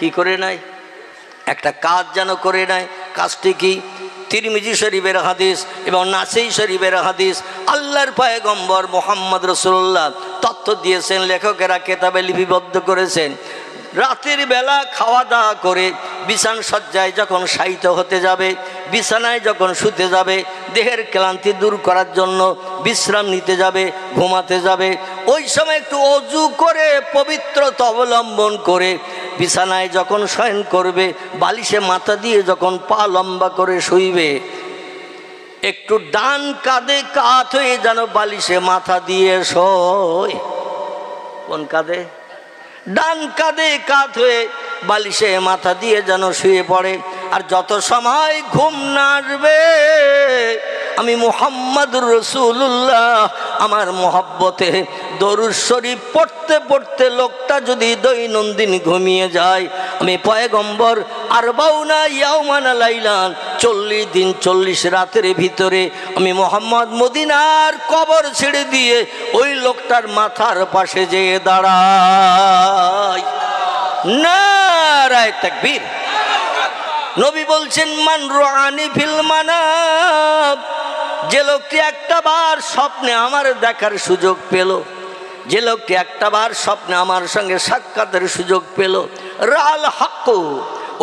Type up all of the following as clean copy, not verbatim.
কি করে নেয়? একটা কাজ যেন করে নেয়। কাজটি কি? তিরমিজি শরীফের হাদিস এবং নাসাই শরীফের হাদিস। আল্লাহর পয়গম্বর মুহাম্মদ রাসূলুল্লাহ তথ্য দিয়েছেন, লেখকেরা কেতাবে লিপিবদ্ধ করেছেন। রাতের বেলা খাওয়া দাওয়া করে বিছান সজ্জায় যখন শায়িত হতে যাবে, বিছানায় যখন শুতে যাবে, দেহের ক্লান্তি দূর করার জন্য বিশ্রাম নিতে যাবে, ঘুমাতে যাবে, ওই সময় একটু অজু করে পবিত্রতা অবলম্বন করে বিছানায় যখন শয়ন করবে, বালিশে মাথা দিয়ে যখন পা লম্বা করে শুইবে, একটু ডান কাঁধে কাত হয়ে যেন বালিশে মাথা দিয়ে শোয়। কোন কাঁধে? ডান কাঁধে কাত হয়ে বালিশে মাথা দিয়ে যেন শুয়ে পড়ে। আর যত সময় ঘুম না আসবে, আমি মুহাম্মাদুর রাসূলুল্লাহ আমার মহব্বতে দরুদ শরীফ পড়তে পড়তে লোকটা যদি দৈনন্দিন ঘুমিয়ে যায়, আমি পয়গম্বর আরবাউনা ইয়াওমান লাইলান 40 দিন 40 রাতের ভিতরে আমি মুহাম্মদ মদিনার কবর ছেড়ে দিয়ে ওই লোকটার মাথার পাশে যেয়ে দাঁড়াই। নারায়ে তাকবীর। নবী বলছেন, মান রাআনি ফিল মানাম, যে লোকটি একটাবার স্বপ্নে আমার দেখার সুযোগ পেল, যে লোকটি একটাবার স্বপ্নে আমার সঙ্গে সাক্ষাতের সুযোগ পেল, রাল হাক্কু,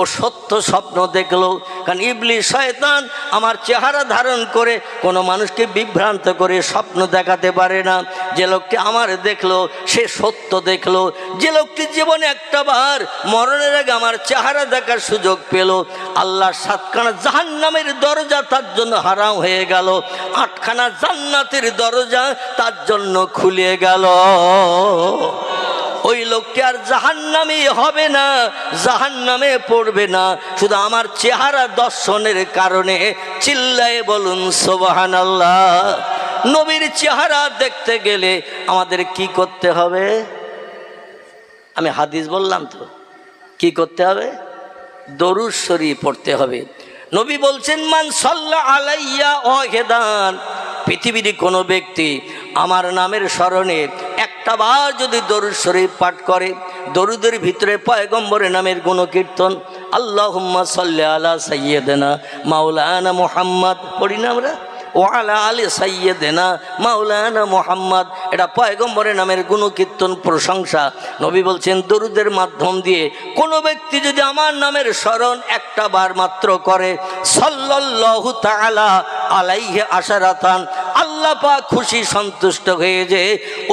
ও সত্য স্বপ্ন দেখলো। কারণ ইবলিস শয়তান আমার চেহারা ধারণ করে কোনো মানুষকে বিভ্রান্ত করে স্বপ্ন দেখাতে পারে না। যে লোকটি আমার দেখলো সে সত্য দেখলো। যে লোকটি জীবনে একটাবার মরণের আগে আমার চেহারা দেখার সুযোগ পেল, আল্লাহ 7খানা জাহান্নামের দরজা তার জন্য হারাম হয়ে গেল, 8খানা জান্নাতের দরজা তার জন্য খুলে গেল। ওই লোকটি আর জাহান্নামী হবে না, জাহান্নামে পড়বে না, শুধু আমার চেহারা দর্শনের কারণে। চিল্লায়ে বলুন সুবহানাল্লাহ। নবীর চেহারা দেখতে গেলে আমাদের কি করতে হবে? আমি হাদিস বললাম তো, কি করতে হবে? দরুদ শরীফ পড়তে হবে। নবী বলছেন, মান সাল্লা আলাইয়া ওয়াহিদান, পৃথিবীর কোনো ব্যক্তি আমার নামের স্মরণে একটাবার যদি দরুদ শরীফ পাঠ করে, দরুদের ভিতরে পয়গম্বরের নামের গুণকীর্তন, আল্লাহুম্মা সাল্লি আলা সাইয়্যিদিনা মাওলানা মুহাম্মদ পড়ি না আমরা, ওয়ালা আলি সাইয়্যিদিনা মাওলানা মুহাম্মদ, এটা পয়গম্বরের নামের গুণকীর্তন, প্রশংসা। নবী বলছেন, দরুদের মাধ্যম দিয়ে কোনো ব্যক্তি যদি আমার নামের স্মরণ একটাবার মাত্র করে, সাল্লাল্লাহু তাআলা আলাইহি আশারাতান, আল্লাহ পাক খুশি সন্তুষ্ট হয়ে যে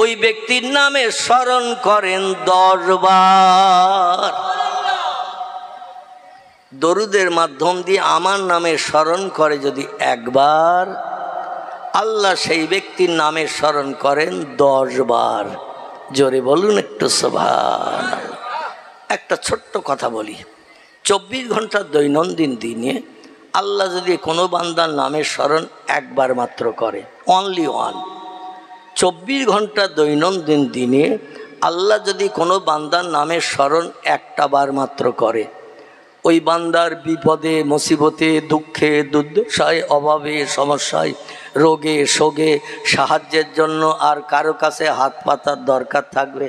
ওই ব্যক্তির নামে স্মরণ করেন 10 বার। দরুদের মাধ্যম দিয়ে আমার নামে স্মরণ করে যদি একবার, আল্লাহ সেই ব্যক্তির নামে স্মরণ করেন 10 বার। জোরে বলুন একটু সুবহানাল্লাহ। একটা ছোট্ট কথা বলি, 24 ঘন্টা দৈনন্দিন দিনে আল্লাহ যদি কোনো বান্দার নামের স্মরণ একবার মাত্র করে, অনলি ওয়ান, 24 ঘন্টা দৈনন্দিন দিনে আল্লাহ যদি কোনো বান্দার নামের স্মরণ একটা বার মাত্র করে, ওই বান্দার বিপদে মুসিবতে দুঃখে দুর্দশায় অভাবে সমস্যায় রোগে শোকে সাহায্যের জন্য আর কারো কাছে হাত পাতার দরকার থাকবে?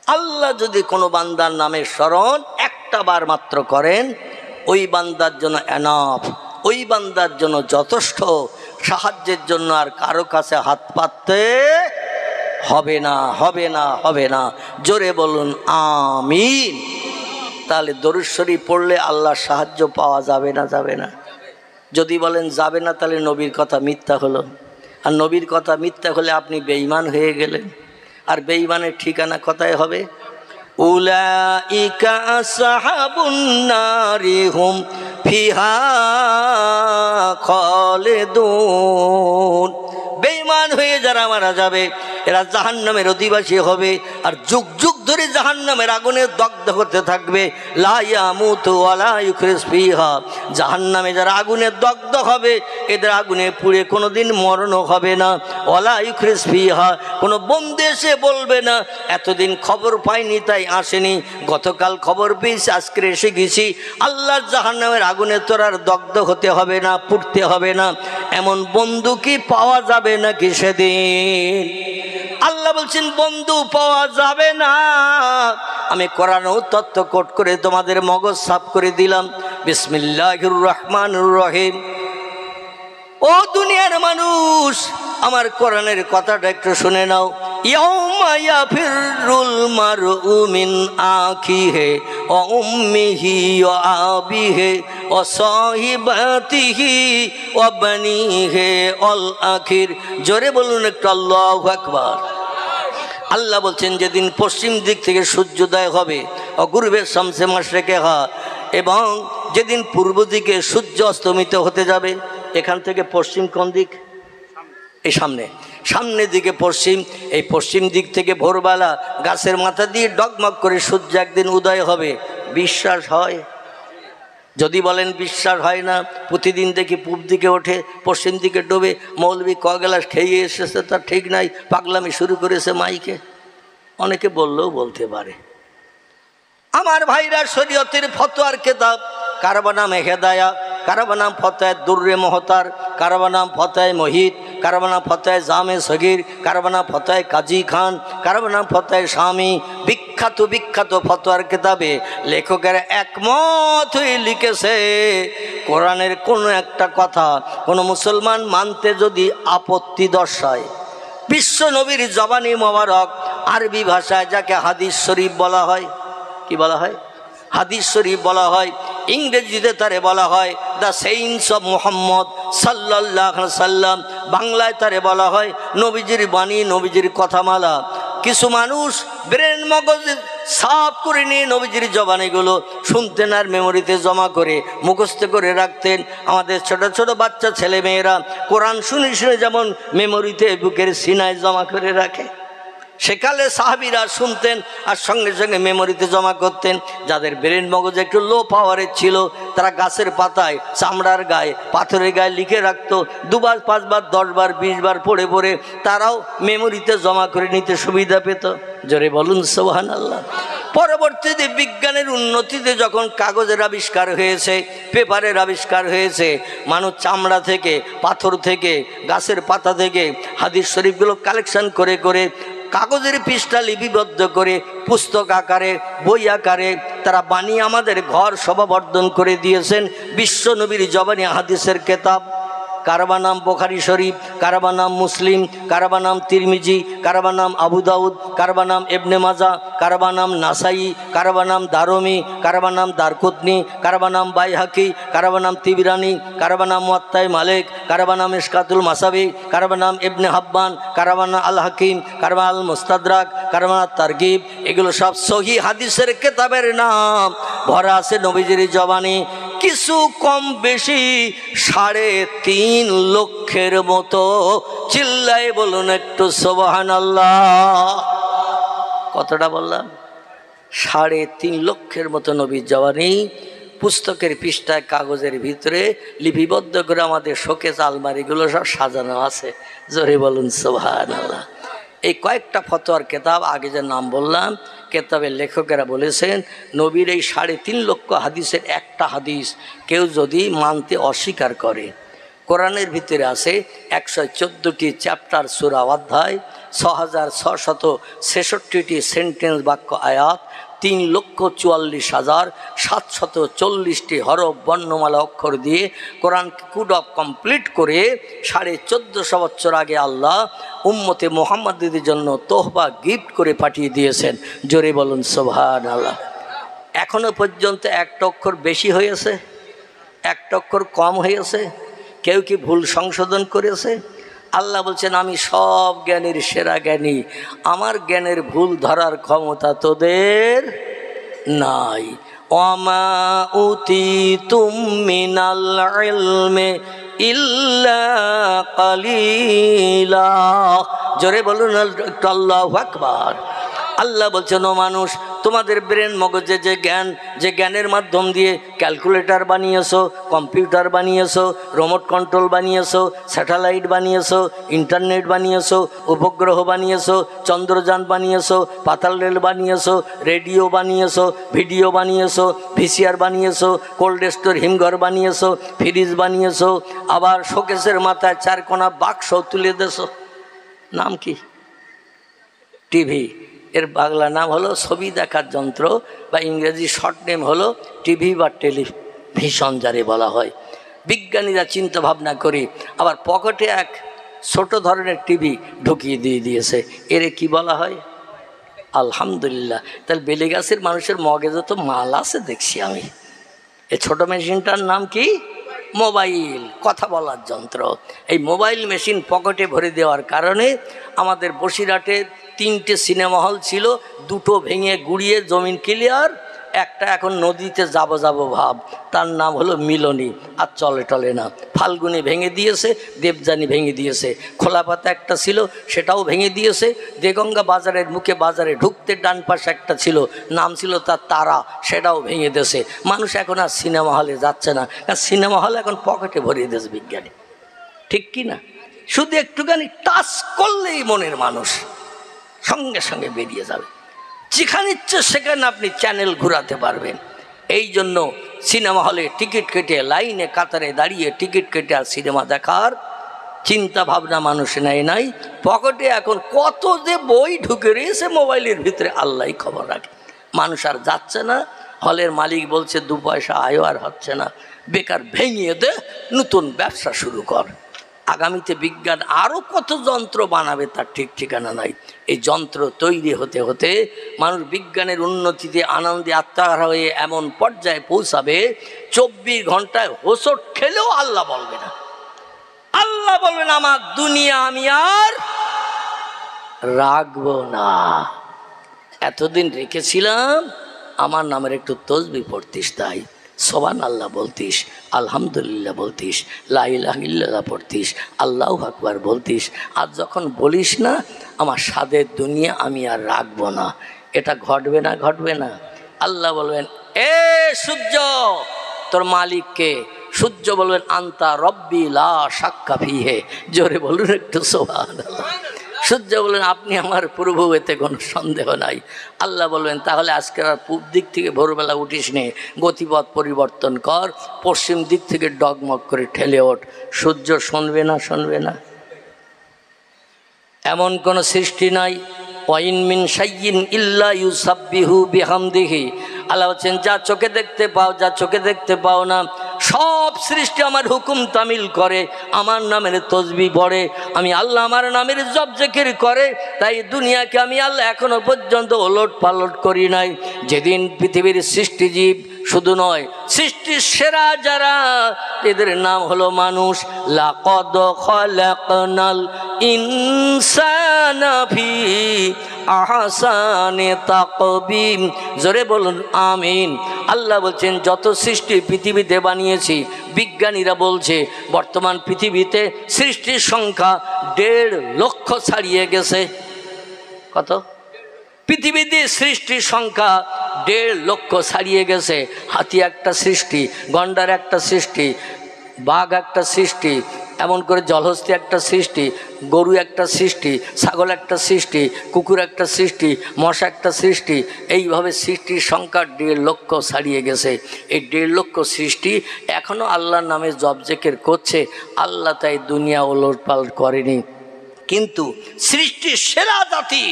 আল্লাহ যদি কোনো বান্দার নামের স্মরণ একটা বার মাত্র করেন, ওই বান্দার জন্য এনাফ, ওই বান্দার জন্য যথেষ্ট, সাহায্যের জন্য আর কারো কাছে হাত পাততে হবে না, হবে না, হবে না। জোরে বলুন আমিন। তাহলে দরুদ শরীফ পড়লে আল্লাহর সাহায্য পাওয়া যাবে না? যাবে না। যদি বলেন যাবে না, তাহলে নবীর কথা মিথ্যা হলো, আর নবীর কথা মিথ্যা হলে আপনি বেঈমান হয়ে গেলেন। আর বেঈমানের ঠিকানা কোথায় হবে? উলাইকা আসহাবুন নারি হুম ফিহা খালিদুন। বেঈমান হয়ে যারা মারা যাবে এরা জাহান্নামের অধিবাসী হবে, আর যুগ যুগ ধরে জাহান্নামের আগুনে দগ্ধ হতে থাকবে। লা ইয়ামুতু ওয়া লা ইউখরিজ ফিহা, জাহান্নামে যারা আগুনে দগ্ধ হবে এদের আগুনে পুড়ে কোনোদিন মরণও হবে না। ওয়া লা ইউখরিজ ফিহা, কোনো বন্ধু এসে বলবে না এতদিন খবর পাইনি তাই আসেনি, গতকাল খবর পেয়েছি আজকে এসে গেছি। আল্লাহর জাহান্নামের আগুনে তোর আর দগ্ধ হতে হবে না, পুড়তে হবে না। এমন বন্ধু কি পাওয়া যাবে নাকি সেদিন? আল্লাহ বলছেন বন্ধু পাওয়া যাবে না। আমি কোরআন ও তত্ত্ব কোট করে তোমাদের মগজ সাফ করে দিলাম। বিসমিল্লাহির রহমানির রহিম। ও দুনিয়ার মানুষ, আমার কোরআনের কথাটা একটু শুনে নাও। ইয়াউমা ইয়াফিরুল মারউ মিন আখিহি ওয়া উম্মিহি ওয়া আবিহি ওয়া সাহিবাতিহি ওয়া বানিহি আল আখির। জোরে বলুন একটু আল্লাহু আকবার। আল্লাহ বলছেন যেদিন পশ্চিম দিক থেকে সূর্যোদয় হবে, অগুরবে শামসে মাশরিকিহা, এবং যেদিন পূর্ব দিকে সূর্য অস্তমিত হতে যাবে। এখান থেকে পশ্চিম কোন দিক? এই সামনের দিকে পশ্চিম। এই পশ্চিম দিক থেকে ভোরবেলা গাছের মাথা দিয়ে ডগমগ করে সূর্য একদিন উদয় হবে। বিশ্বাস হয়? যদি বলেন বিশ্বাস হয় না, প্রতিদিন দেখি পূব দিকে ওঠে, পশ্চিম দিকে ডোবে, মৌলবি ক গ্লাস খেয়ে এসেছে তার ঠিক নাই, পাগলামি শুরু করেছে মাইকে। অনেকে বললেও বলতে পারে। আমার ভাইরা, শরীয়তের ফতোয়ার কিতাব কারবা নাম হেদায়া, কারবা নাম ফতোয়া দুর্রে মহতার, কারবা নাম ফতোয়া মহিত, কারবা নাম ফতোয়া জামে সগীর, কারবা নাম ফতোয়া কাজী খান, কারবা নাম ফতোয়া স্বামী। বিখ্যাত বিখ্যাত ফতোয়ার কিতাবে লেখকেরা একমত হয়ে লিখেছে, কোরআনের কোনো একটা কথা কোনো মুসলমান মানতে যদি আপত্তি দর্শায়, বিশ্ব নবীর জবানি মোবারক আরবি ভাষায় যাকে হাদিস শরীফ বলা হয়, কি বলা হয়? হাদিস শরীফ বলা হয়। ইংরেজিতে তারে বলা হয় দ্য সেইন্স অফ মুহাম্মদ সাল্লাল্লাহু আলাইহি সাল্লাম। বাংলায় তারে বলা হয় নবীজির বাণী, নবীজির কথামালা। কিছু মানুষ ব্রেন মগজ সাফ করে নিয়ে নবীজির জবানিগুলো শুনতেন আর মেমোরিতে জমা করে মুখস্থ করে রাখতেন। আমাদের ছোট ছোট বাচ্চা ছেলে মেয়েরা কোরআন শুনে শুনে যেমন মেমোরিতে বুকের সিনায় জমা করে রাখে, সেকালে সাহাবীরা শুনতেন আর সঙ্গে সঙ্গে মেমোরিতে জমা করতেন। যাদের ব্রেন মগজ একটু লো পাওয়ারের ছিল, তারা গাছের পাতায়, চামড়ার গায়ে, পাথরের গায়ে লিখে রাখতো। 2 বার 5 বার 10 বার 20 বার পড়ে পড়ে তারাও মেমোরিতে জমা করে নিতে সুবিধা পেত। জোরে বলুন সুবহানাল্লাহ। পরবর্তীতে বিজ্ঞানের উন্নতিতে যখন কাগজের আবিষ্কার হয়েছে, পেপারের আবিষ্কার হয়েছে, মানুষ চামড়া থেকে, পাথর থেকে, গাছের পাতা থেকে হাদিস শরীফগুলো কালেকশন করে করে কাগজের পৃষ্ঠা লিপিবদ্ধ করে পুস্তক আকারে, বই আকারে তারা বানিয়ে আমাদের ঘর শোভাবর্ধন করে দিয়েছেন। বিশ্ব নবীর জবানি হাদিসের কিতাব। কারবা নাম বুখারী শরীফ, কারবা নাম মুসলিম, কারবা নাম তিরমিজি, কারবা নাম আবু দাউদ, কারবা নাম ইবনে মাজাহ, কারবা নাম নাসাই, কারবা নাম দারমি, কারবা নাম দারকুতনি, কারবা নাম বাইহাকি, কারবা নাম তিবরানি, কারবা নাম মুয়াত্তায়ে মালিক, কারবা নাম ইশকাতুল মাসাবি, কারবা নাম ইবনে হাব্বান, কারবা নাম আল হাকিম, কারবা আল মুস্তাদরাক, কারবা নাম তারগিব। এগুলো সব সহিহ হাদিসের কিতাবের নাম। ভরা আছে নবীজির জবানি। কিছু কম বেশি 3.5 লক্ষের মতো। চিল্লায় বলুন একটু সুবহানাল্লাহ। কতটা বললাম? 3.5 লক্ষের মতো নবীর জবানি পুস্তকের পৃষ্ঠায় কাগজের ভিতরে লিপিবদ্ধ করে আমাদের শোকেস আলমারিগুলো সব সাজানো আছে। জোরে বলুন সুবহানাল্লাহ। এই কয়েকটা ফতোয়ার কিতাব, আগে যে নাম বললাম, কেতাবের লেখকেরা বলেছেন নবীর এই 3.5 লক্ষ হাদিসের একটা হাদিস কেউ যদি মানতে অস্বীকার করে, কোরআনের ভিতরে আছে 114টি চ্যাপ্টার, সূরা, অধ্যায়, 6666টি সেন্টেন্স, বাক্য, আয়াত, 3,44,740টি হরফ, বর্ণমালা, অক্ষর দিয়ে কোরআন কুড অফ কমপ্লিট করে 1450 বছর আগে আল্লাহ উম্মতে মুহাম্মাদীদের জন্য তোহবা গিফট করে পাঠিয়ে দিয়েছেন। জোরে বলুন সুবহানাল্লাহ। এখনো পর্যন্ত একটা অক্ষর বেশি হয়েছে, একটা অক্ষর কম হয়েছে, কেউ কি ভুল সংশোধন করেছে? আল্লাহ বলছেন আমি সব জ্ঞানীর সেরা জ্ঞানী, আমার জ্ঞানের ভুল ধরার ক্ষমতা তোদের নাই। ওয়ামা উতিতুম মিনাল ইলমি ইল্লা কালিলা। জোরে বলুন আল্লাহু আকবার। আল্লাহ বলছেন ও মানুষ, তোমাদের ব্রেন মগজে যে জ্ঞান, যে জ্ঞানের মাধ্যম দিয়ে ক্যালকুলেটর বানিয়েছো, কম্পিউটার বানিয়েছো, রিমোট কন্ট্রোল বানিয়েছো, স্যাটেলাইট বানিয়েছো, ইন্টারনেট বানিয়েছো, উপগ্রহ বানিয়েছো, চন্দ্রযান বানিয়েছো, পাতাল রেল বানিয়েছো, রেডিও বানিয়েছো, ভিডিও বানিয়েছো, ভিসিআর বানিয়েছো, কোল্ড স্টোর হিমঘর বানিয়েছো, ফ্রিজ বানিয়েছো, আবার শোকেসের মাথায় 4 কোণা বাক্স তুলে দেছো। নাম কি? টিভি, এর বাংলা নাম হলো ছবি দেখার যন্ত্র, বা ইংরেজি শর্ট নেম হলো টিভি বা টেলিভিশন যারে বলা হয়। বিজ্ঞানীরা চিন্তা ভাবনা করে আবার পকেটে এক ছোট ধরনের টিভি ঢুকিয়ে দিয়েছে, এরে কি বলা হয়? আলহামদুলিল্লাহ। তাহলে বেলেগাছের মানুষের মগজে তো মাল আছে দেখছি আমি। এই ছোট মেশিনটার নাম কি? মোবাইল, কথা বলার যন্ত্র। এই মোবাইল মেশিন পকেটে ভরে দেওয়ার কারণে আমাদের বসিরহাটে 3টে সিনেমা হল ছিল, 2টো ভেঙে গুড়িয়ে জমিন ক্লিয়ার, একটা এখন নদীতে যাব ভাব, তার নাম হলো মিলনী, আর চলে টলে না। ফাল্গুনি ভেঙে দিয়েছে, দেবযানী ভেঙে দিয়েছে, খোলাপাতা একটা ছিল সেটাও ভেঙে দিয়েছে, দেগঙ্গা বাজারের মুখে বাজারে ঢুকতে ডান পাশে একটা ছিল, নাম ছিল তার তারা, সেটাও ভেঙে দিয়েছে। মানুষ এখন আর সিনেমা হলে যাচ্ছে না, কারণ সিনেমা হলে এখন পকেটে ভরিয়ে দিয়েছে বিজ্ঞানী, ঠিক কি না? শুধু একটুখানি টাচ করলেই মনের মানুষ সঙ্গে সঙ্গে বেরিয়ে যাবে, যেখানে ইচ্ছে সেখানে আপনি চ্যানেল ঘুরাতে পারবেন। এই জন্য সিনেমা হলে টিকিট কেটে লাইনে কাতারে দাঁড়িয়ে টিকিট কেটে আর সিনেমা দেখার চিন্তা ভাবনা মানুষ নাই। পকেটে এখন কত যে বই ঢুকে রয়েছে মোবাইলের ভিতরে, আল্লাহই খবর রাখে। মানুষ আর যাচ্ছে না, হলের মালিক বলছে 2 পয়সা আয়ও আর হচ্ছে না, বেকার ভেঙিয়ে দে, নতুন ব্যবসা শুরু কর। আগামীতে বিজ্ঞান আরও কত যন্ত্র বানাবে তার ঠিক ঠিকানা নাই। এই যন্ত্র তৈরি হতে হতে মানুষ বিজ্ঞানের উন্নতিতে আনন্দে আত্মহারা হয়ে এমন পর্যায়ে পৌঁছাবে 24 ঘন্টায় হোঁচট খেলেও আল্লাহ বলবে না। আল্লাহ বলবেন আমার দুনিয়া আমি আর রাখবো না, এতদিন রেখেছিলাম আমার নামের একটু তসবিহ পড়তিস, তাই সুবহানাল্লাহ বলতিস, আলহামদুলিল্লাহ বলতিস, লা ইলাহা ইল্লাল্লাহ পড়তিস, আল্লাহু আকবার বলতিস। আর যখন বলিস না আমার স্বাদের দুনিয়া আমি আর রাখবো না, এটা ঘটবে না? ঘটবে না? আল্লাহ বলবেন এ সূর্য তোর মালিককে? সূর্য বলবেন আন্তা রব্বি লা শাক্কা ফিহে। জোরে বলুন একটু সুবহানাল্লাহ। সূর্য বললেন আপনি আমার প্রভু, এতে কোনো সন্দেহ নাই। আল্লাহ বলবেন তাহলে আজকে আর পূব দিক থেকে ভোরবেলা উঠিস নে, গতিপথ পরিবর্তন কর, পশ্চিম দিক থেকে ডগমগ করে ঠেলে ওঠ। সূর্য শুনবে না? শুনবে না? এমন কোন সৃষ্টি নাই, ওয়াইন মিন শাইইন ইল্লা ইউসাব্বিহু বিহামদিহি। আল্লাহ বলছেন যা চোখে দেখতে পাও, যা চোখে দেখতে পাও না, সব সৃষ্টি আমার হুকুম তামিল করে, আমার নামের তসবিহ পড়ে, আমি আল্লাহ আমার নামের জপ জিকির করে। তাই দুনিয়াকে আমি আল্লাহ এখনো পর্যন্ত ওলট পালট করি নাই। যেদিন পৃথিবীর সৃষ্টিজীব শুধু নয়, সৃষ্টির সেরা যারা, এদের নাম হলো মানুষ। লাকাদ খালাকনাল ইনসানা ফি আহসানে তাকবীম। জোরে বলুন আমিন। আল্লাহ বলছেন যত সৃষ্টি পৃথিবীতে বানিয়েছি, বিজ্ঞানীরা বলছে বর্তমান পৃথিবীতে সৃষ্টির সংখ্যা 1.5 লক্ষ ছাড়িয়ে গেছে। কত? পৃথিবীতে সৃষ্টির সংখ্যা 1.5 লক্ষ ছাড়িয়ে গেছে। হাতি একটা সৃষ্টি, গন্ডার একটা সৃষ্টি, বাঘ একটা সৃষ্টি, এমন করে জলহস্তি একটা সৃষ্টি, গরু একটা সৃষ্টি, ছাগল একটা সৃষ্টি, কুকুর একটা সৃষ্টি, মশা একটা সৃষ্টি। এইভাবে সৃষ্টির সংখ্যা 1.5 লক্ষ ছাড়িয়ে গেছে। এই 1.5 লক্ষ সৃষ্টি এখনও আল্লাহর নামে জপ জিকির করছে। আল্লাহ তাই দুনিয়া ওলটপালট করেনি। কিন্তু সৃষ্টির সেরা জাতি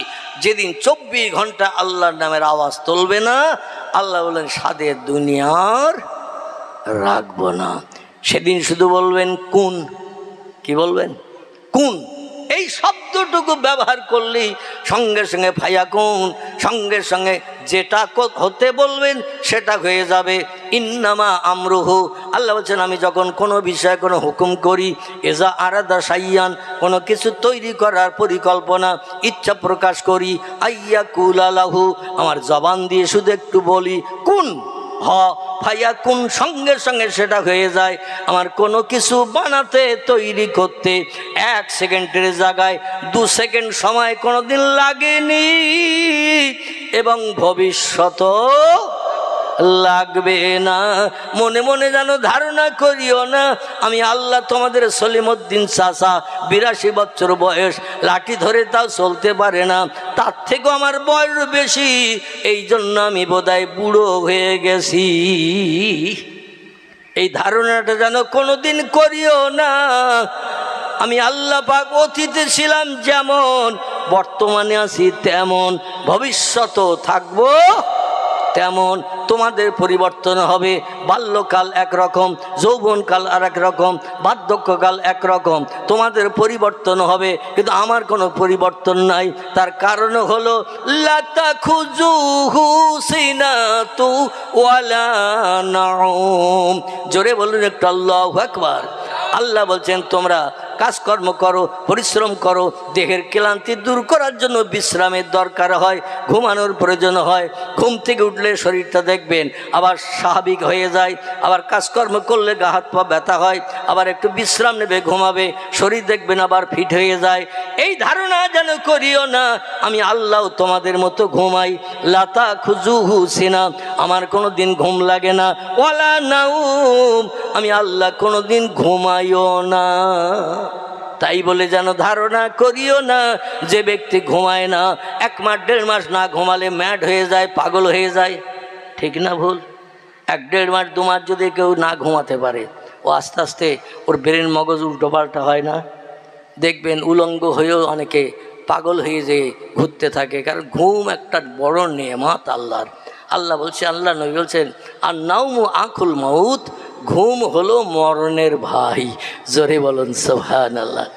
যেদিন 24 ঘন্টা আল্লাহর নামের আওয়াজ তুলবে না, আল্লাহ বলেন স্বাদের দুনিয়ার রাখবো না। সেদিন শুধু বলবেন কোন, কি বলবেন? কোন। এই শব্দটুকু ব্যবহার করলেই সঙ্গে সঙ্গে ফায়াকুন, সঙ্গে সঙ্গে যেটা হতে বলবেন সেটা হয়ে যাবে। ইন্নামা আমরুহু, আল্লাহ বলছেন আমি যখন কোনো বিষয়ে কোনো হুকুম করি, এজা আরাদা শাইয়ান, কোনো কিছু তৈরি করার পরিকল্পনা ইচ্ছা প্রকাশ করি, আইয়া কুলালাহু, আমার জবান দিয়ে শুধু একটু বলি কুন হ ফায়াকুন, সঙ্গে সঙ্গে সেটা হয়ে যায়। আমার কোনো কিছু বানাতে তৈরি করতে 1 সেকেন্ডের জায়গায় 2 সেকেন্ড সময় কোনোদিন লাগেনি, এবং ভবিষ্যতও লাগবে না। মনে মনে যেন ধারণা করিও না আমি আল্লাহ তোমাদের সলিমউদ্দিন চাচা, 82 বছর বয়স, লাঠি ধরে তাও চলতে পারে না, তার থেকেও আমার বয়স বেশি, এই জন্য আমি বোধহয় বুড়ো হয়ে গেছি। এই ধারণাটা যেন কোনোদিন করিও না। আমি আল্লাহ পাক অতীতে ছিলাম যেমন, বর্তমানে আছি তেমন, ভবিষ্যতেও থাকবো তেমন। তোমাদের পরিবর্তন হবে। বাল্যকাল একরকম, যৌবনকাল আর এক রকম, বার্ধক্যকাল একরকম। তোমাদের পরিবর্তন হবে, কিন্তু আমার কোনো পরিবর্তন নাই। তার কারণ হলো লা তাখুযুহু সিনাতু ওয়ালা নাউম। জোরে বলুন একটু আল্লাহু আকবার। আল্লাহ বলছেন তোমরা কাজকর্ম করো, পরিশ্রম করো, দেহের ক্লান্তি দূর করার জন্য বিশ্রামের দরকার হয়, ঘুমানোর প্রয়োজন হয়। ঘুম থেকে উঠলে শরীরটা দেখবেন আবার স্বাভাবিক হয়ে যায়, আবার কাজকর্ম করলে গা হাত পা ব্যথা হয়, আবার একটু বিশ্রাম নেবে, ঘুমাবে, শরীর দেখবেন আবার ফিট হয়ে যায়। এই ধারণা যেন করিও না আমি আল্লাহ তোমাদের মতো ঘুমাই। লা তাখুযুহু সিনা, আমার কোনো দিন ঘুম লাগে না, ওয়ালা নাউম, আমি আল্লাহ কোনো দিন ঘুমাইও না। তাই বলে যেন ধারণা করিও না যে ব্যক্তি ঘুমায় না, 1 মাস 1.5 মাস না ঘুমালে ম্যাড হয়ে যায়, পাগল হয়ে যায়। ঠিক না ভুল? 1-1.5 মাস 2 মাস যদি কেউ না ঘুমাতে পারে, ও আস্তে আস্তে ওর ব্রেন মগজ উল্টোপাল্টা হয় না? দেখবেন উলঙ্গ হয়েও অনেকে পাগল হয়ে যেয়ে ঘুরতে থাকে, কারণ ঘুম একটা বড় নেয়ামত আল্লাহর। আল্লাহ বলছে, আল্লাহ নবী বলছেন, আর নাউমু আখুল মাউত, ঘুম হলো মরণের ভাই। জোরে বলুন সুবহানাল্লাহ।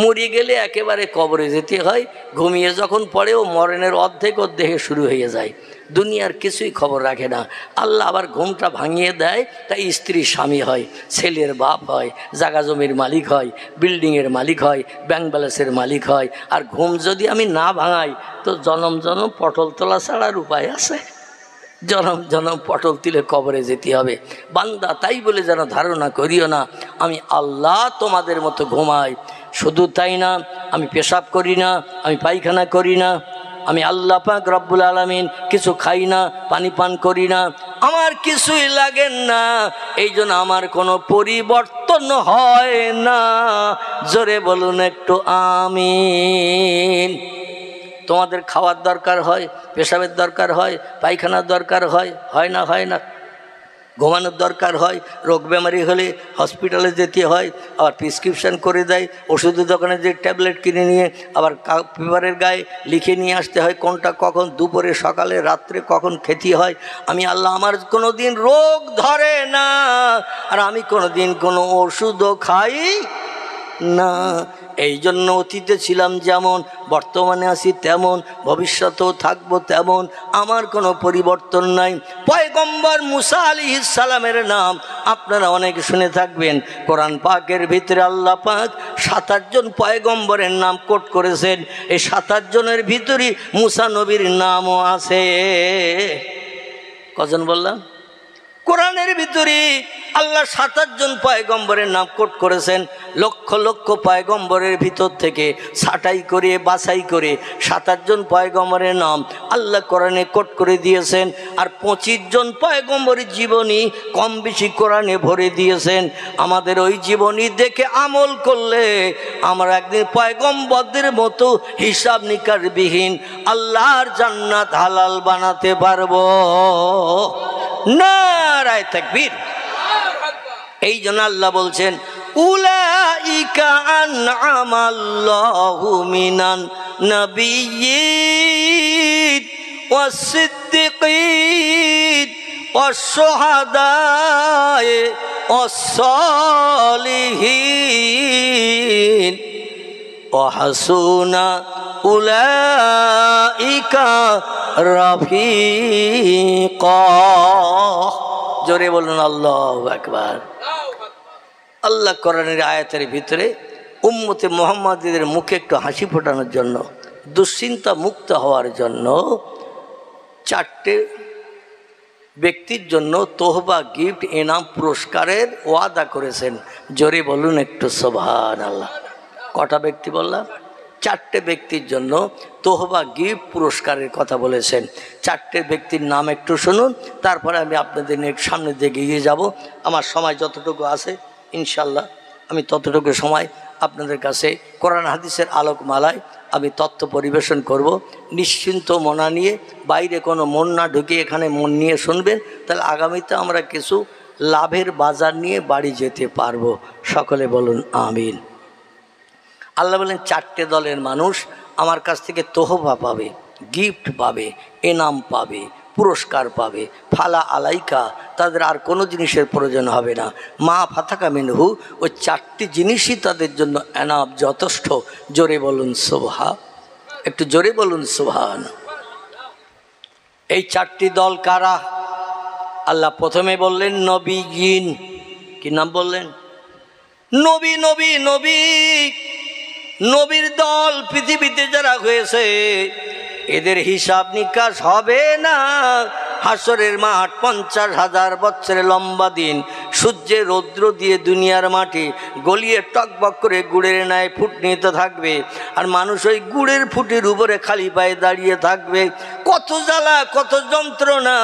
মরে গেলে একেবারে কবরে যেতে হয়, ঘুমিয়ে যখন পড়েও মরণের অর্ধেক দেহে শুরু হয়ে যায়, দুনিয়ার কিছুই খবর রাখে না। আল্লাহ আবার ঘুমটা ভাঙিয়ে দেয়, তাই স্ত্রীর স্বামী হয়, ছেলের বাপ হয়, জাগা জমির মালিক হয়, বিল্ডিংয়ের মালিক হয়, ব্যাংক ব্যালেন্সের মালিক হয়। আর ঘুম যদি আমি না ভাঙাই তো জনম জনম পটল তোলা ছাড়ার উপায় আছে? জনম জনম পটল তুলে কবরে যেতে হবে। বান্দা তাই বলে যেন ধারণা করিও না আমি আল্লাহ তোমাদের মতো ঘুমাই। শুধু তাই না, আমি পেশাব করি না, আমি পায়খানা করি না, আমি আল্লাহ পাক রব্বুল আলামিন কিছু খাই না, পানি পান করি না, আমার কিছুই লাগেন না, এই জন্য আমার কোনো পরিবর্তন হয় না। জোরে বলুন একটু আমিন। তোমাদের খাওয়ার দরকার হয়, পেশাবের দরকার হয়, পায়খানার দরকার হয়, হয় না? হয় না? ঘুমানোর দরকার হয়, রোগ বেমারি হলে হসপিটালে যেতে হয়, আবার প্রেসক্রিপশান করে দেয়, ওষুধের দোকানে যে ট্যাবলেট কিনে নিয়ে আবার পেপারের গায়ে লিখে নিয়ে আসতে হয় কোনটা কখন, দুপুরে, সকালে, রাত্রে কখন খেতে হয়। আমি আল্লাহ আমার কোনো দিন রোগ ধরে না, আর আমি কোনো দিন কোনো ওষুধও খাই না। এই জন্য অতীতে ছিলাম যেমন, বর্তমানে আছি তেমন, ভবিষ্যতেও থাকবো তেমন, আমার কোনো পরিবর্তন নাই। পয়গম্বর মুসা আলাইহিস সালামের নাম আপনারা অনেকে শুনে থাকবেন। কোরআন পাকের ভিতরে আল্লাহ পাক 27 জন পয়গম্বরের নাম কোট করেছেন। এই 27 জনের ভিতরে মুসা নবীর নামও আছে। কজন বললাম? কোরআনের ভিতরে আল্লাহ 27 জন পয়গম্বরের নাম কোট করেছেন। লক্ষ লক্ষ পয়গম্বরের ভিতর থেকে ছাঁটাই করে বাছাই করে 27 জন পয়গম্বরের নাম আল্লাহ কোরআনে কোট করে দিয়েছেন। আর 25 জন পয়গম্বরের জীবনী কম বেশি কোরআনে ভরে দিয়েছেন। আমাদের ওই জীবনী দেখে আমল করলে আমরা একদিন পয়গম্বরদের মতো হিসাব নিকাশবিহীন আল্লাহর জান্নাত হালাল বানাতে পারবো। নারায়ে তাকবীর। এই জন্য আল্লাহ বলছেন, উলাইকা আনআমাল্লাহু মিনান নাবিয়্যিন ওয়াস-সিদ্দিকিন ওয়াস-শুহাদায়ে ওয়াস-সালিহিন ওয়া হাসুনা উলাইকা রাফিকা। জোরে বলুন আল্লাহু আকবার। আল্লাহ কোরআনের আয়াতের ভিতরে উম্মতে মুহাম্মাদীদের মুখে একটু হাসি ফোটানোর জন্য, দুশ্চিন্তা মুক্ত হওয়ার জন্য 4টে ব্যক্তির জন্য তোহবা, গিফট, এনাম, পুরস্কারের ওয়াদা করেছেন। জোরে বলুন একটু সুবহানাল্লাহ। কটা ব্যক্তি বললাম? 4টে ব্যক্তির জন্য তোহবা, গিফট, পুরস্কারের কথা বলেছেন। 4টে ব্যক্তির নাম একটু শুনুন, তারপরে আমি আপনাদের সামনের দিকে এগিয়ে যাব। আমার সময় যতটুকু আছে ইনশাল্লাহ আমি ততটুকু সময় আপনাদের কাছে কোরআন হাদিসের আলোকমালায় আমি তথ্য পরিবেশন করব। নিশ্চিন্ত মনা নিয়ে, বাইরে কোনো মন না ঢুকিয়ে এখানে মন নিয়ে শুনবেন, তাহলে আগামীতে আমরা কিছু লাভের বাজার নিয়ে বাড়ি যেতে পারবো। সকলে বলুন আমিন। আল্লাহ বলেন 4টে দলের মানুষ আমার কাছ থেকে তোহফা পাবে, গিফট পাবে, এনাম পাবে, পুরস্কার পাবে। ফালা আলাইকা, তাদের আর কোনো জিনিসের প্রয়োজন হবে না। মা ফাতাকা মিনহু, ওই চারটি জিনিসই তাদের জন্য এনাম, যথেষ্ট। জোরে বলুন সুবহান, একটু জোরে বলুন সুবহান। এই চারটি দল কারা? আল্লাহ প্রথমে বললেন নবীগিন। কি নাম বললেন? নবী নবী নবী। নবীর দল পৃথিবীতে যারা হয়েছে এদের হিসাব নিকাশ হবে না। হাসরের মাঠ 50,000 বছরের লম্বা দিন, সূর্যের রৌদ্র দিয়ে দুনিয়ার মাটি গলিয়ে টকবক করে গুড়ের ন্যায় ফুট নিতে থাকবে। আর মানুষ ওই গুড়ের ফুটের উপরে খালি পায়ে দাঁড়িয়ে থাকবে। কত জ্বালা, কত যন্ত্রণা,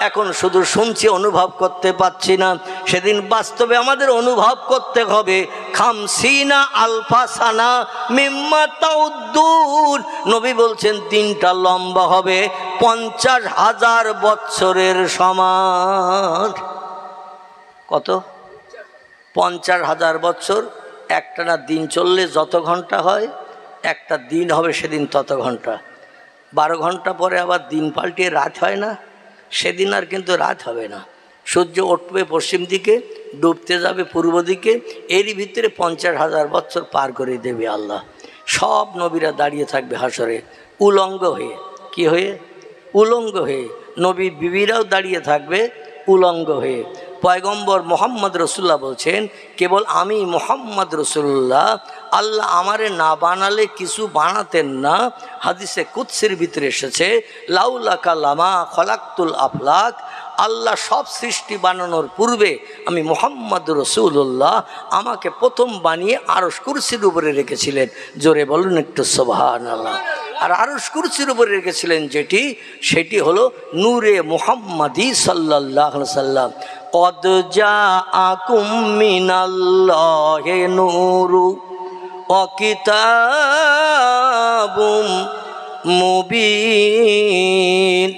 এখন শুধু শুনছি, অনুভব করতে পাচ্ছি না। সেদিন বাস্তবে আমাদের অনুভব করতে হবে। খামসিনা আলফাসানা মিম্মা তাউদ্দুন, নবী বলছেন দিনটা লম্বা হবে 50,000 বছরের সমান। কত? 50,000 বছর। একটানা দিন চললে যত ঘন্টা হয়, একটা দিন হবে সেদিন তত ঘন্টা। 12 ঘন্টা পরে আবার দিন পাল্টিয়ে রাত হয় না? সেদিন আর কিন্তু রাত হবে না। সূর্য উঠবে পশ্চিম দিকে, ডুবতে যাবে পূর্ব দিকে। এরই ভিতরে 50,000 বছর পার করে দেবে আল্লাহ। সব নবীরা দাঁড়িয়ে থাকবে হাসরে উলঙ্গ হয়ে। কি হয়ে? উলঙ্গ হয়ে। নবীর বিবিরাও দাঁড়িয়ে থাকবে উলঙ্গ হয়ে। পয়গম্বর মোহাম্মদ রসুল্লাহ বলছেন, কেবল আমি মোহাম্মদ রসুল্লাহ, আল্লাহ আমারে না বানালে কিছু বানাতেন না। হাদিসে কুদসির ভিতরে এসেছে, লাউলাকা লামা খলাকতুল আফলাক, আল্লাহ সব সৃষ্টি বানানোর পূর্বে আমি মোহাম্মদ রসুল্লাহ, আমাকে প্রথম বানিয়ে আরশ কুরসির উপরে রেখেছিলেন। জোরে বলুন একটু সুবহানাল্লাহ। আর আরশ কুরসির উপরে রেখেছিলেন যেটি, সেটি হলো নূরে মুহাম্মাদি সাল্লাল্লাহু আলাইহি সাল্লাম। কদ জাআকুম মিনাল্লাহি নূরু ওয়া কিতাবুম মুবিন।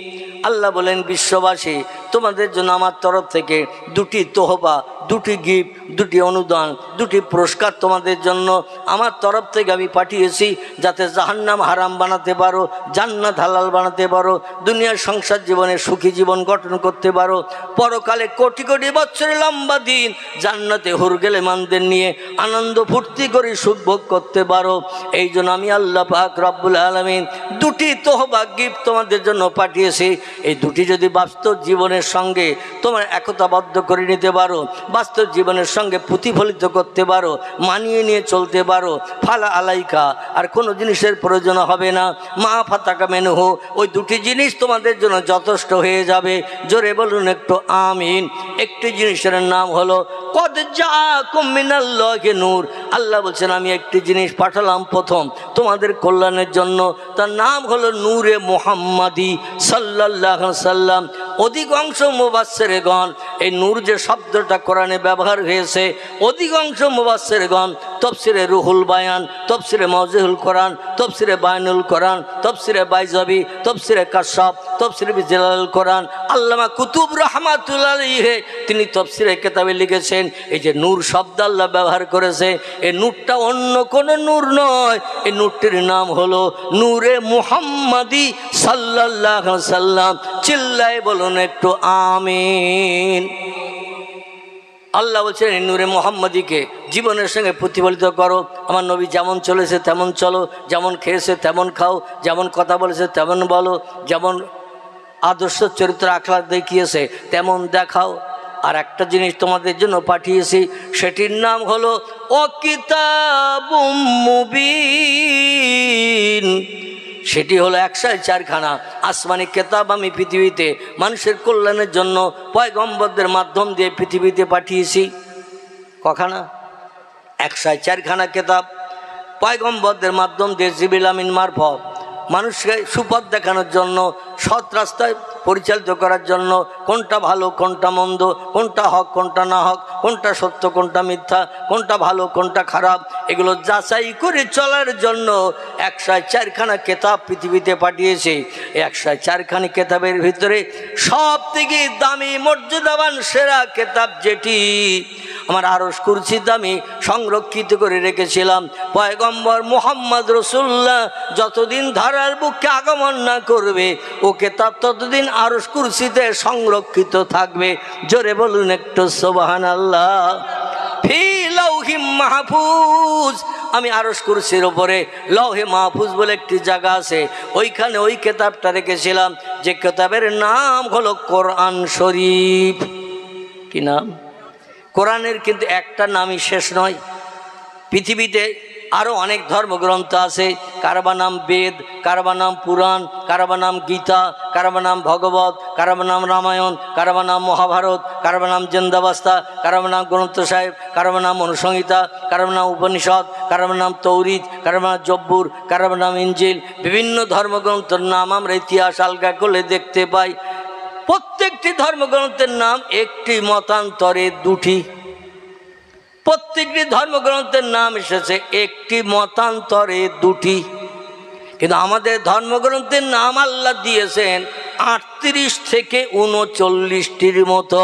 আল্লাহ বলেন, বিশ্ববাসী, তোমাদের জন্য আমার তরফ থেকে দুটি তোহফা, দুটি গিফট, দুটি অনুদান, দুটি পুরস্কার তোমাদের জন্য আমার তরফ থেকে আমি পাঠিয়েছি, যাতে জাহান্নাম হারাম বানাতে পারো, জান্নাত হালাল বানাতে পারো, দুনিয়ার সংসার জীবনে সুখী জীবন গঠন করতে পারো, পরকালে কোটি কোটি বছরের লম্বা দিন জান্নাতে হুরগেলেমানদের নিয়ে আনন্দ ফুর্তি করে সুখ ভোগ করতে পারো। এই জন্য আমি আল্লাহ পাক রব্বুল আলামিন দুটি তোহফা গিফট তোমাদের জন্য পাঠিয়েছি। এই দুটি যদি বাস্তব জীবনের সঙ্গে তোমার একতাবদ্ধ করে নিতে পারো, বাস্তব জীবনের সঙ্গে প্রতিফলিত করতে পারো, মানিয়ে নিয়ে চলতে পারো, ফালা আলাইকা, আর কোনো জিনিসের প্রয়োজন হবে না। মা ফাতাকা মিনহু, ওই দুটি জিনিস তোমাদের জন্য যথেষ্ট হয়ে যাবে। জোরে বলুন একটু আমিন। একটি জিনিসের নাম হলো কদ জাআকুম মিনাল্লাহি নূর। আল্লাহ বলছেন, আমি একটি জিনিস পাঠালাম প্রথম তোমাদের কল্যাণের জন্য, তার নাম হলো নূরে মুহাম্মাদি সাল্লাল্লাহু আলাইহি সাল্লাম। অধিকাংশ মুফাসসিরগণ, এই নূর যে শব্দটা কোরআনে ব্যবহার হয়েছে, অধিকাংশ মুফাসসিরগণ তাফসিরে রুহুল বায়ান, তাফসিরে মাওজিহুল কোরআন, তাফসিরে বায়ানুল কোরআন, তাফসিরে বাইজাবি, তাফসিরে কাশফ, তাফসিরে বিজালাল কোরআন, আল্লামা কুতুব রাহমাতুল্লাহ আলাইহি তিনি তাফসিরে কিতাবে লিখেছেন, এই যে নূর শব্দ আল্লাহ ব্যবহার করেছে, এই নূরটা অন্য কোনো নূর নয়। এই নূরটির নাম হলো নূরে মুহাম্মাদি সাল্লাল্লাহু আলাইহি সাল্লাম। চিল্লায় বলুন একটু আমিন। আল্লাহ বলছেন, এই নূরে মুহাম্মাদিকে জীবনের সঙ্গে প্রতিফলিত করো। আমার নবী যেমন চলেছে তেমন চলো, যেমন খেয়েছে তেমন খাও, যেমন কথা বলেছে তেমন বলো, যেমন আদর্শ চরিত্র আখলাক দেখিয়েছে তেমন দেখাও। আর একটা জিনিস তোমাদের জন্য পাঠিয়েছি, সেটির নাম হলো ও কিতাবুম মুবিন। সেটি হলো 104খানা আসমানি কেতাব আমি পৃথিবীতে মানুষের কল্যাণের জন্য পয়গম্বরদের মাধ্যম দিয়ে পৃথিবীতে পাঠিয়েছি। কখানা? 104খানা কেতাব পয়গম্বরদের মাধ্যম দিয়ে জিবরিল আমিন মারফত মানুষকে সুপথ দেখানোর জন্য, সৎ রাস্তায় পরিচালিত করার জন্য, কোনটা ভালো কোনটা মন্দ, কোনটা হক কোনটা না হক, কোনটা সত্য কোনটা মিথ্যা, কোনটা ভালো কোনটা খারাপ, এগুলো যাচাই করে চলার জন্য 104খানা কেতাব পৃথিবীতে পাঠিয়েছে। এই 104খানি কেতাবের ভিতরে সব থেকে দামি মর্যাদাবান সেরা কেতাব যেটি, আমার আরশ কুরসিতে আমি সংরক্ষিত করে রেখেছিলাম। পয়গম্বর মুহাম্মদ রাসূলুল্লাহ যতদিন ধরার বুকে আগমন না করবে ও কিতাব ততদিন আরশ কুরসিতে সংরক্ষিত থাকবে। জোরে বলুন একটু সুবহানাল্লাহ। ফি লাউহিম মাহফুজ, আমি আরশ কুরসির উপরে লৌহে মাহফুজ বলে একটি জায়গা আছে, ওইখানে ওই কিতাবটা রেখেছিলাম, যে কিতাবের নাম হলো কোরআন শরীফ। কি নাম? কোরআনের কিন্তু একটা নামই শেষ নয়। পৃথিবীতে আরও অনেক ধর্মগ্রন্থ আছে, কারবা নাম বেদ, কারবা নাম পুরাণ, কারবা নাম গীতা, কারবা নাম ভগবত, কারবা নাম রামায়ণ, কারবা নাম মহাভারত, কারবা নাম জিন্দাবাস্তা, কারবা নাম গ্রন্থ সাহেব, কারবা নাম অনুসংহিতা, কারবা নাম উপনিষদ, কারবা নাম তৌরিদ, কারবা নাম জব্বুর, কারবা নাম ইঞ্জিল। বিভিন্ন ধর্মগ্রন্থের নাম আমরা ইতিহাস আলগা করলে দেখতে পাই। প্রত্যেকটি ধর্মগ্রন্থের নাম একটি মতান্তরে দুটি, প্রত্যেকটি ধর্মগ্রন্থের নাম এসেছে একটি মতান্তরে দুটি, কিন্তু আমাদের ধর্মগ্রন্থের নাম আল্লাহ দিয়েছেন 38 থেকে 39টির মতো।